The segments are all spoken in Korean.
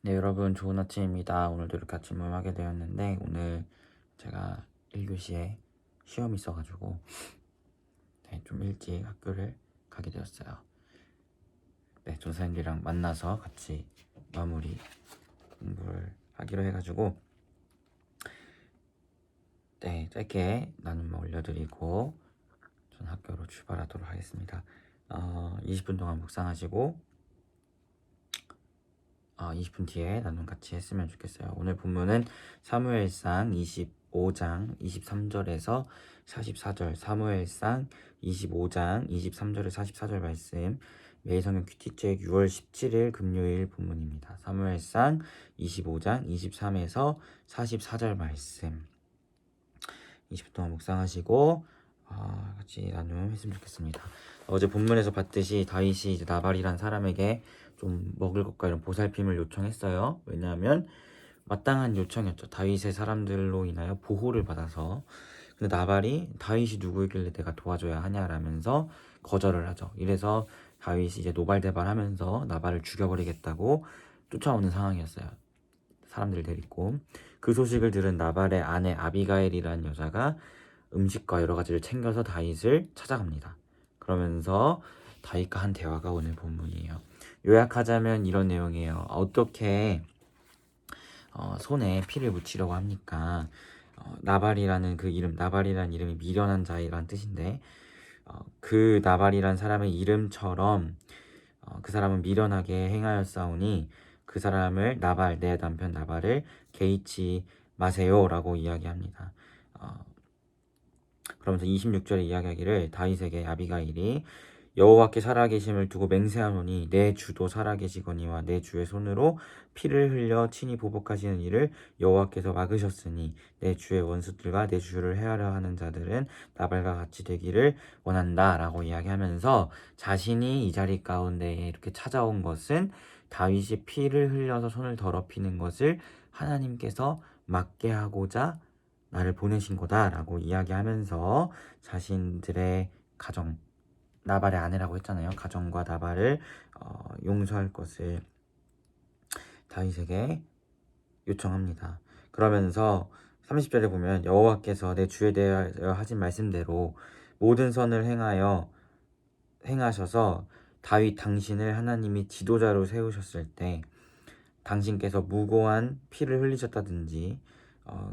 네, 여러분 좋은 아침입니다. 오늘도 이렇게 아침을 하게 되었는데 오늘 제가 1교시에 시험이 있어가지고 좀 일찍 학교를 가게 되었어요. 네, 전사님들이랑 만나서 같이 마무리 공부를 하기로 해가지고 짧게 나눔을 올려드리고 전 학교로 출발하도록 하겠습니다. 20분 동안 묵상하시고 20분 뒤에 나눔 같이 했으면 좋겠어요. 오늘 본문은 사무엘상 25장 23절에서 44절, 사무엘상 25장 23절에서 44절 말씀, 매일성경 큐티책 6월 17일 금요일 본문입니다. 사무엘상 25장 23에서 44절 말씀 20분 동안 묵상하시고 같이 나눔했으면 좋겠습니다. 어제 본문에서 봤듯이 다윗이 이제 나발이란 사람에게 좀 먹을 것과 이런 보살핌을 요청했어요. 왜냐하면 마땅한 요청이었죠. 다윗의 사람들로 인하여 보호를 받아서. 근데 나발이 다윗이 누구이길래 내가 도와줘야 하냐라면서 거절을 하죠. 이래서 다윗이 이제 노발대발하면서 나발을 죽여버리겠다고 쫓아오는 상황이었어요. 사람들 데리고. 그 소식을 들은 나발의 아내 아비가일이라는 여자가 음식과 여러 가지를 챙겨서 다윗을 찾아갑니다. 그러면서 다윗과 한 대화가 오늘 본문이에요. 요약하자면 이런 내용이에요. 어떻게 손에 피를 묻히려고 합니까? 나발이라는 그 이름, 나발이라는 이름이 미련한 자이라는 뜻인데 그 나발이라는 사람의 이름처럼 그 사람은 미련하게 행하였사오니 그 사람을 나발, 내 남편 나발을 개의치 마세요라고 이야기합니다. 그러면서 26절에 이야기하기를 다윗에게 아비가일이 여호와께 살아계심을 두고 맹세하노니 내 주도 살아계시거니와 내 주의 손으로 피를 흘려 친히 보복하시는 일을 여호와께서 막으셨으니 내 주의 원수들과 내 주를 해하려 하는 자들은 나발과 같이 되기를 원한다 라고 이야기하면서 자신이 이 자리 가운데에 이렇게 찾아온 것은 다윗이 피를 흘려서 손을 더럽히는 것을 하나님께서 막게 하고자 나를 보내신 거다라고 이야기하면서 자신들의 가정, 나발의 아내라고 했잖아요. 가정과 나발을 용서할 것을 다윗에게 요청합니다. 그러면서 30절에 보면 여호와께서 내 주에 대하여 하신 말씀대로 모든 선을 행하셔서 다윗 당신을 하나님이 지도자로 세우셨을 때 당신께서 무고한 피를 흘리셨다든지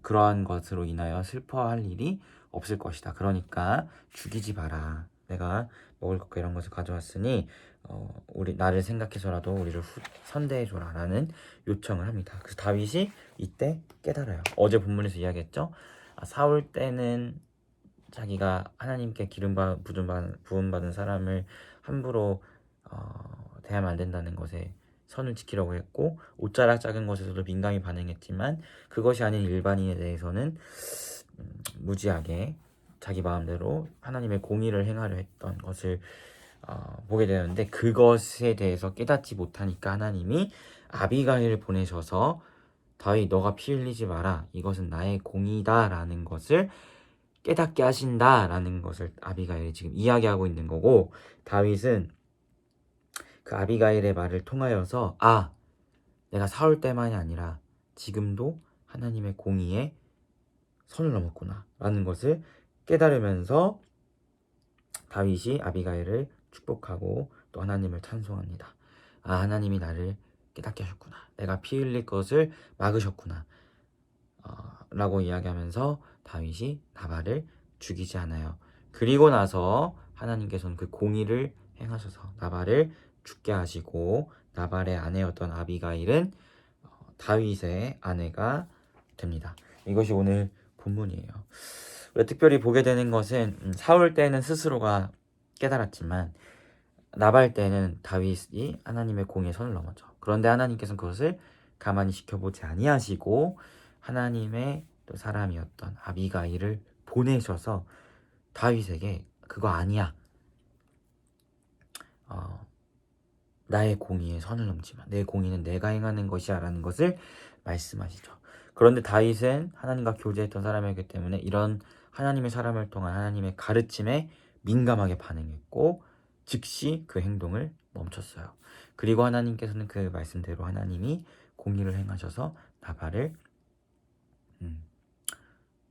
그러한 것으로 인하여 슬퍼할 일이 없을 것이다. 그러니까 죽이지 마라. 내가 먹을 것과 이런 것을 가져왔으니 우리 나를 생각해서라도 우리를 선대해줘라 라는 요청을 합니다. 그래서 다윗이 이때 깨달아요. 어제 본문에서 이야기했죠. 사울 때는 자기가 하나님께 부음받은 사람을 함부로 대하면 안 된다는 것에 선을 지키려고 했고 옷자락 작은 것에서도 민감히 반응했지만 그것이 아닌 일반인에 대해서는 무지하게 자기 마음대로 하나님의 공의를 행하려 했던 것을 보게 되는데 그것에 대해서 깨닫지 못하니까 하나님이 아비가일을 보내셔서 다윗 너가 피 흘리지 마라 이것은 나의 공의다 라는 것을 깨닫게 하신다라는 것을 아비가일이 지금 이야기하고 있는 거고 다윗은 그 아비가일의 말을 통하여서 내가 사울 때만이 아니라 지금도 하나님의 공의에 선을 넘었구나 라는 것을 깨달으면서 다윗이 아비가일을 축복하고 또 하나님을 찬송합니다. 하나님이 나를 깨닫게 하셨구나. 내가 피 흘릴 것을 막으셨구나. 라고 이야기하면서 다윗이 나발을 죽이지 않아요. 그리고 나서 하나님께서는 그 공의를 행하셔서 나발을 죽게 하시고 나발의 아내였던 아비가일은 다윗의 아내가 됩니다. 이것이 오늘 본문이에요. 왜 특별히 보게 되는 것은 사울 때는 스스로가 깨달았지만 나발 때는 다윗이 하나님의 공의에 선을 넘었죠. 그런데 하나님께서는 그것을 가만히 지켜보지 아니하시고 하나님의 또 사람이었던 아비가일을 보내셔서 다윗에게 그거 아니야. 나의 공의에 선을 넘지 마. 내 공의는 내가 행하는 것이야 라는 것을 말씀하시죠. 그런데 다윗은 하나님과 교제했던 사람이었기 때문에 이런 하나님의 사람을 통한 하나님의 가르침에 민감하게 반응했고 즉시 그 행동을 멈췄어요. 그리고 하나님께서는 그 말씀대로 하나님이 공의를 행하셔서 나발을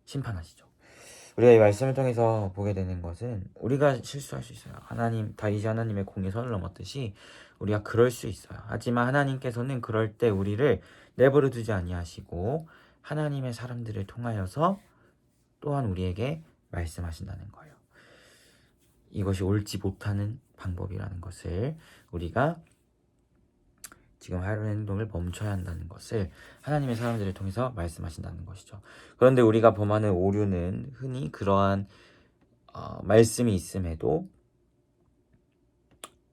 심판하시죠. 우리가 이 말씀을 통해서 보게 되는 것은 우리가 실수할 수 있어요. 다윗이 하나님의 공의 선을 넘었듯이 우리가 그럴 수 있어요. 하지만 하나님께서는 그럴 때 우리를 내버려 두지 아니하시고 하나님의 사람들을 통하여서 또한 우리에게 말씀하신다는 거예요. 이것이 옳지 못하는 방법이라는 것을, 우리가 지금 하려는 행동을 멈춰야 한다는 것을 하나님의 사람들을 통해서 말씀하신다는 것이죠. 그런데 우리가 범하는 오류는 흔히 그러한 말씀이 있음에도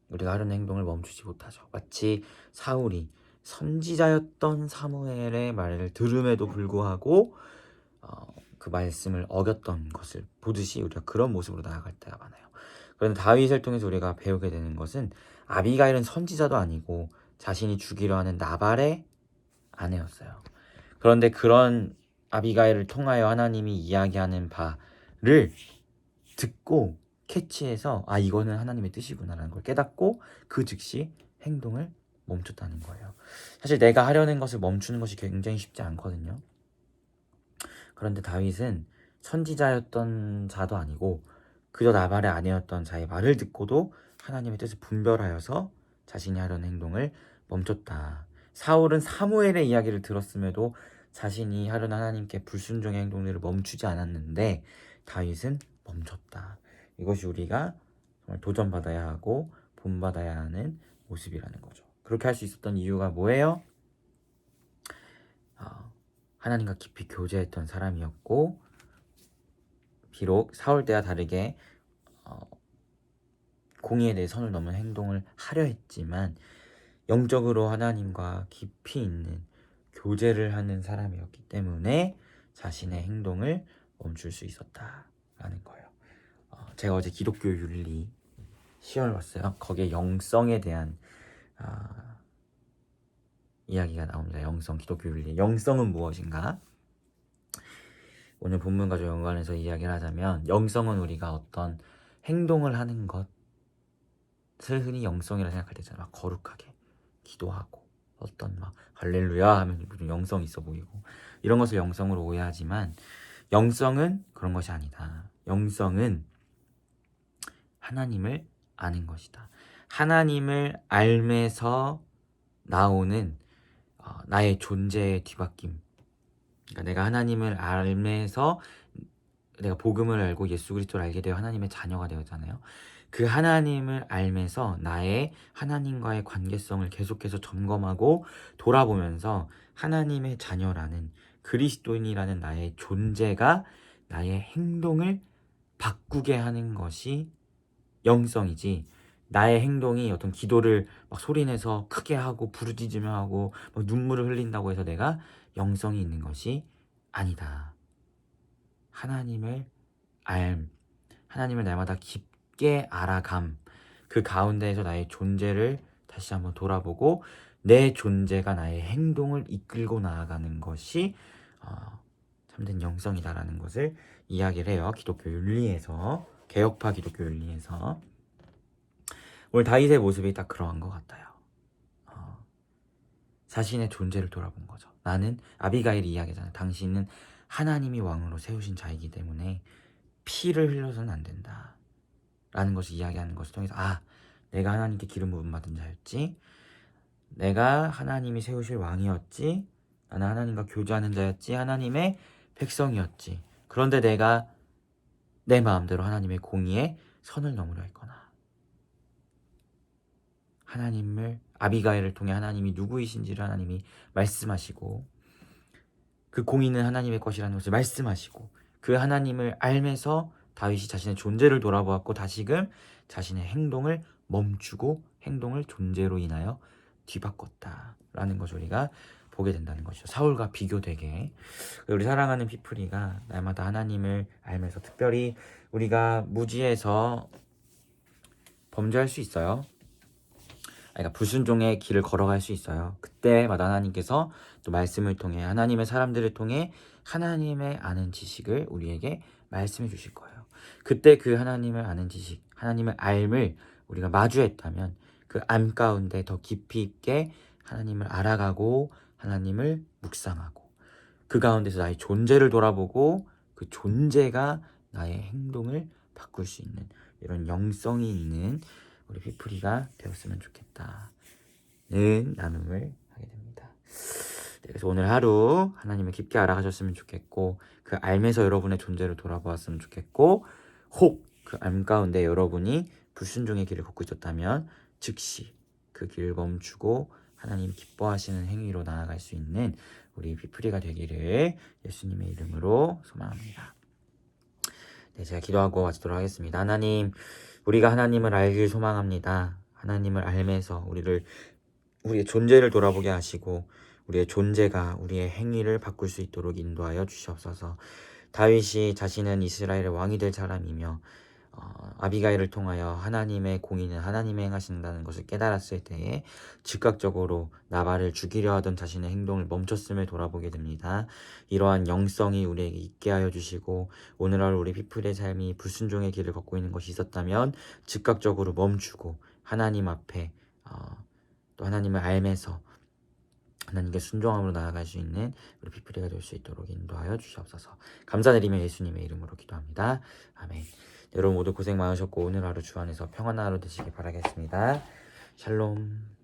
우리가 하려는 행동을 멈추지 못하죠. 마치 사울이 선지자였던 사무엘의 말을 들음에도 불구하고 그 말씀을 어겼던 것을 보듯이 우리가 그런 모습으로 나아갈 때가 많아요. 그런데 다윗을 통해서 우리가 배우게 되는 것은 아비가일은 선지자도 아니고 자신이 죽이려 하는 나발의 아내였어요. 그런데 그런 아비가일을 통하여 하나님이 이야기하는 바를 듣고 캐치해서 이거는 하나님의 뜻이구나라는 걸 깨닫고 그 즉시 행동을 멈췄다는 거예요. 사실 내가 하려는 것을 멈추는 것이 굉장히 쉽지 않거든요. 그런데 다윗은 선지자였던 자도 아니고 그저 나발의 아내였던 자의 말을 듣고도 하나님의 뜻을 분별하여서 자신이 하려는 행동을 멈췄다. 사울은 사무엘의 이야기를 들었음에도 자신이 하려는 하나님께 불순종의 행동들을 멈추지 않았는데 다윗은 멈췄다. 이것이 우리가 정말 도전받아야 하고 본받아야 하는 모습이라는 거죠. 그렇게 할 수 있었던 이유가 뭐예요? 하나님과 깊이 교제했던 사람이었고, 비록 사울 때와 다르게 공의에 대해 선을 넘은 행동을 하려 했지만 영적으로 하나님과 깊이 있는 교제를 하는 사람이었기 때문에 자신의 행동을 멈출 수 있었다라는 거예요. 제가 어제 기독교 윤리 시험을 봤어요. 거기에 영성에 대한 이야기가 나옵니다. 영성, 기독교 윤리. 영성은 무엇인가? 오늘 본문과 좀 연관해서 이야기를 하자면, 영성은 우리가 어떤 행동을 하는 것을 흔히 영성이라 생각할 때잖아요. 막 거룩하게 기도하고 어떤 막 할렐루야 하면 무슨 영성 있어 보이고 이런 것을 영성으로 오해하지만, 영성은 그런 것이 아니다. 영성은 하나님을 아는 것이다. 하나님을 알면서 나오는 나의 존재의 뒤바뀜. 그러니까 내가 하나님을 알면서 내가 복음을 알고 예수 그리스도를 알게 되어 하나님의 자녀가 되었잖아요. 그 하나님을 알면서 나의 하나님과의 관계성을 계속해서 점검하고 돌아보면서 하나님의 자녀라는, 그리스도인이라는 나의 존재가 나의 행동을 바꾸게 하는 것이 영성이지, 나의 행동이 어떤 기도를 막 소리내서 크게 하고 부르짖으며 하고 막 눈물을 흘린다고 해서 내가 영성이 있는 것이 아니다. 하나님을 하나님을 날마다 깊게 알아감, 그 가운데에서 나의 존재를 다시 한번 돌아보고 내 존재가 나의 행동을 이끌고 나아가는 것이 참된 영성이다라는 것을 이야기를 해요. 기독교 윤리에서, 개혁파 기독교 윤리에서. 오늘 다윗의 모습이 딱 그러한 것 같아요. 자신의 존재를 돌아본 거죠. 나는, 아비가일이 이야기잖아요. 당신은 하나님이 왕으로 세우신 자이기 때문에 피를 흘려서는 안 된다 라는 것을 이야기하는 것을 통해서, 내가 하나님께 기름 부음 받은 자였지, 내가 하나님이 세우실 왕이었지, 나는 하나님과 교제하는 자였지, 하나님의 백성이었지. 그런데 내가 내 마음대로 하나님의 공의에 선을 넘으려 했거나, 하나님을, 아비가일을 통해 하나님이 누구이신지를 하나님이 말씀하시고, 그 공의는 하나님의 것이라는 것을 말씀하시고, 그 하나님을 알면서 다윗이 자신의 존재를 돌아보았고 다시금 자신의 행동을 멈추고 행동을 존재로 인하여 뒤바꿨다라는 것을 우리가 보게 된다는 것이죠. 사울과 비교되게 우리 사랑하는 피프리가 날마다 하나님을 알면서, 특별히 우리가 무지해서 범죄할 수 있어요. 그러니까 불순종의 길을 걸어갈 수 있어요. 그때마다 하나님께서 또 말씀을 통해, 하나님의 사람들을 통해 하나님의 아는 지식을 우리에게 말씀해 주실 거예요. 그때 그 하나님을 아는 지식, 하나님을 알을 우리가 마주했다면 그 암 가운데 더 깊이 있게 하나님을 알아가고 하나님을 묵상하고 그 가운데서 나의 존재를 돌아보고 그 존재가 나의 행동을 바꿀 수 있는 이런 영성이 있는 우리 피프리가 되었으면 좋겠다는 나눔을 하게 됩니다. 네, 그래서 오늘 하루 하나님을 깊게 알아가셨으면 좋겠고 그 알면서 여러분의 존재를 돌아보았으면 좋겠고 혹 그 알 가운데 여러분이 불순종의 길을 걷고 있었다면 즉시 그 길을 멈추고 하나님이 기뻐하시는 행위로 나아갈 수 있는 우리 피프리가 되기를 예수님의 이름으로 소망합니다. 네, 제가 기도하고 마치도록 하겠습니다. 하나님, 우리가 하나님을 알길 소망합니다. 하나님을 알면서 우리의 존재를 돌아보게 하시고 우리의 존재가 우리의 행위를 바꿀 수 있도록 인도하여 주시옵소서. 다윗이 자신은 이스라엘의 왕이 될 사람이며 아비가일을 통하여 하나님의 공의는 하나님이 행하신다는 것을 깨달았을 때에 즉각적으로 나발을 죽이려 하던 자신의 행동을 멈췄음을 돌아보게 됩니다. 이러한 영성이 우리에게 있게 하여 주시고 오늘 하루 우리 피플의 삶이 불순종의 길을 걷고 있는 것이 있었다면 즉각적으로 멈추고 하나님 앞에 또 하나님을 알면서 하나님께 순종함으로 나아갈 수 있는 우리 피플이가 될 수 있도록 인도하여 주시옵소서. 감사드리며 예수님의 이름으로 기도합니다. 아멘. 여러분 모두 고생 많으셨고 오늘 하루 주 안에서 평안한 하루 되시길 바라겠습니다. 샬롬.